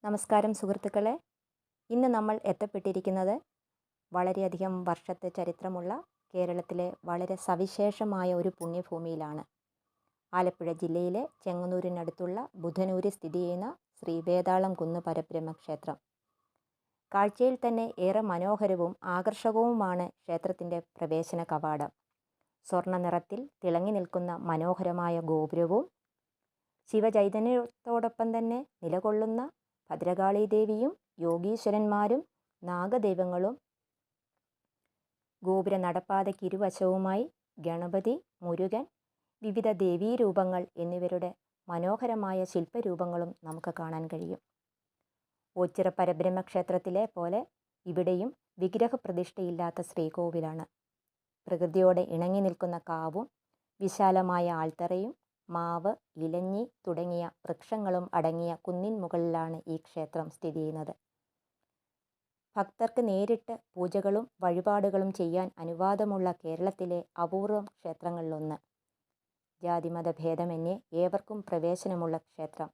നമസ്കാരം സുഹൃത്തുക്കളെ. ഇന്ന് നമ്മൾ എത്തപ്പെട്ടിരിക്കുന്നത് വളരെയധികം വർഷത്തെ ചരിത്രമുള്ള കേരളത്തിലെ വളരെ സവിശേഷമായ ഒരു പുണ്യഭൂമിയിലാണ്. ആലപ്പുഴ ജില്ലയിലെ ചെങ്ങന്നൂരിനടുത്തുള്ള ബുധനൂരിൽ സ്ഥിതി ചെയ്യുന്ന ശ്രീ വേതാളം കുന്ന് പരബ്രഹ്മ ക്ഷേത്രം. കാഴ്ചയിൽ തന്നെ ഏറെ മനോഹരവും ആകർഷകവുമാണ് ക്ഷേത്രത്തിൻ്റെ പ്രവേശന കവാടം. സ്വർണ്ണ നിറത്തിൽ തിളങ്ങി നിൽക്കുന്ന മനോഹരമായ ഗോപുരവും ശിവചൈതന്യത്തോടൊപ്പം തന്നെ നിലകൊള്ളുന്ന ഭദ്രകാളി ദേവിയും യോഗീശ്വരന്മാരും നാഗദൈവങ്ങളും, ഗോപുര നടപ്പാതയ്ക്ക് ഇരുവശവുമായി ഗണപതി, മുരുകൻ, വിവിധ ദേവീരൂപങ്ങൾ എന്നിവരുടെ മനോഹരമായ ശില്പരൂപങ്ങളും നമുക്ക് കാണാൻ കഴിയും. ഓച്ചിറ പരബ്രഹ്മ ക്ഷേത്രത്തിലെ പോലെ ഇവിടെയും വിഗ്രഹപ്രതിഷ്ഠയില്ലാത്ത ശ്രീകോവിലാണ്. പ്രകൃതിയോടെ ഇണങ്ങി നിൽക്കുന്ന കാവും വിശാലമായ ആൽത്തറയും മാവ്, ഇലഞ്ഞി തുടങ്ങിയ വൃക്ഷങ്ങളും അടങ്ങിയ കുന്നിൻ മുകളിലാണ് ഈ ക്ഷേത്രം സ്ഥിതി ചെയ്യുന്നത്. ഭക്തർക്ക് നേരിട്ട് പൂജകളും വഴിപാടുകളും ചെയ്യാൻ അനുവാദമുള്ള കേരളത്തിലെ അപൂർവം ക്ഷേത്രങ്ങളിലൊന്ന്. ജാതിമത ഭേദമന്യേ ഏവർക്കും പ്രവേശനമുള്ള ക്ഷേത്രം.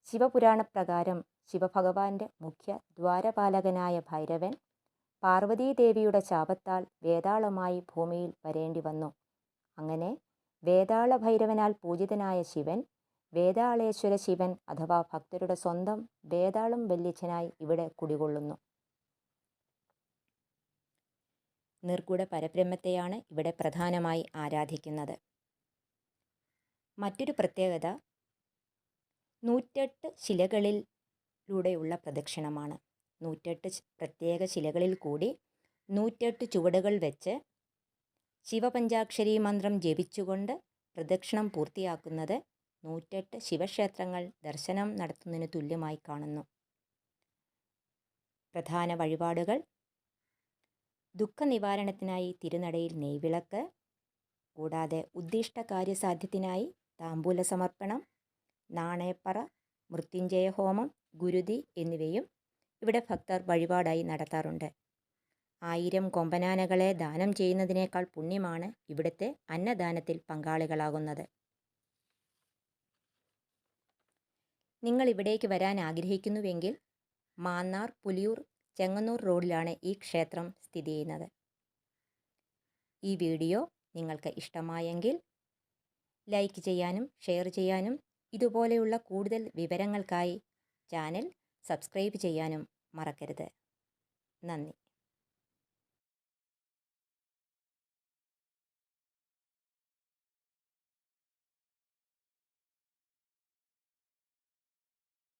ശിവപുരാണപ്രകാരം ശിവഭഗവാന്റെ മുഖ്യ ദ്വാരപാലകനായ ഭൈരവൻ പാർവതീദേവിയുടെ ശാപത്താൽ വേതാളമായി ഭൂമിയിൽ വരേണ്ടി വന്നു. അങ്ങനെ വേതാള ഭൈരവനാൽ പൂജിതനായ ശിവൻ വേതാളേശ്വര ശിവൻ അഥവാ ഭക്തരുടെ സ്വന്തം വേതാളം വല്യച്ഛനായി ഇവിടെ കുടികൊള്ളുന്നു. നിർഗുണ പരബ്രഹ്മത്തെയാണ് ഇവിടെ പ്രധാനമായി ആരാധിക്കുന്നത്. മറ്റൊരു പ്രത്യേകത 108 ശിലകളിലൂടെയുള്ള പ്രദക്ഷിണമാണ്. 108 പ്രത്യേക ശിലകളിൽ കൂടി 108 ചുവടുകൾ വെച്ച് ശിവപഞ്ചാക്ഷരി മന്ത്രം ജപിച്ചുകൊണ്ട് പ്രദക്ഷിണം പൂർത്തിയാക്കുന്നത് 108 ശിവക്ഷേത്രങ്ങൾ ദർശനം നടത്തുന്നതിന് തുല്യമായി കാണുന്നു. പ്രധാന വഴിപാടുകൾ: ദുഃഖനിവാരണത്തിനായി തിരുനടയിൽ നെയ്വിളക്ക്, കൂടാതെ ഉദ്ദിഷ്ട കാര്യസാധ്യത്തിനായി താമ്പൂല സമർപ്പണം, നാണയപ്പറ, മൃത്യുഞ്ജയ ഹോമം, ഗുരുതി എന്നിവയും ഇവിടെ ഭക്തർ വഴിപാടായി നടത്താറുണ്ട്. 1000 കൊമ്പനാനകളെ ദാനം ചെയ്യുന്നതിനേക്കാൾ പുണ്യമാണ് ഇവിടുത്തെ അന്നദാനത്തിൽ പങ്കാളികളാകുന്നത്. നിങ്ങൾ ഇവിടേക്ക് വരാൻ ആഗ്രഹിക്കുന്നുവെങ്കിൽ മാന്നാർ, പുലിയൂർ, ചെങ്ങന്നൂർ റോഡിലാണ് ഈ ക്ഷേത്രം സ്ഥിതി ചെയ്യുന്നത്. ഈ വീഡിയോ നിങ്ങൾക്ക് ഇഷ്ടമായെങ്കിൽ ലൈക്ക് ചെയ്യാനും ഷെയർ ചെയ്യാനും ഇതുപോലെയുള്ള കൂടുതൽ വിവരങ്ങൾക്കായി ചാനൽ സബ്സ്ക്രൈബ് ചെയ്യാനും മറക്കരുത്. നന്ദി.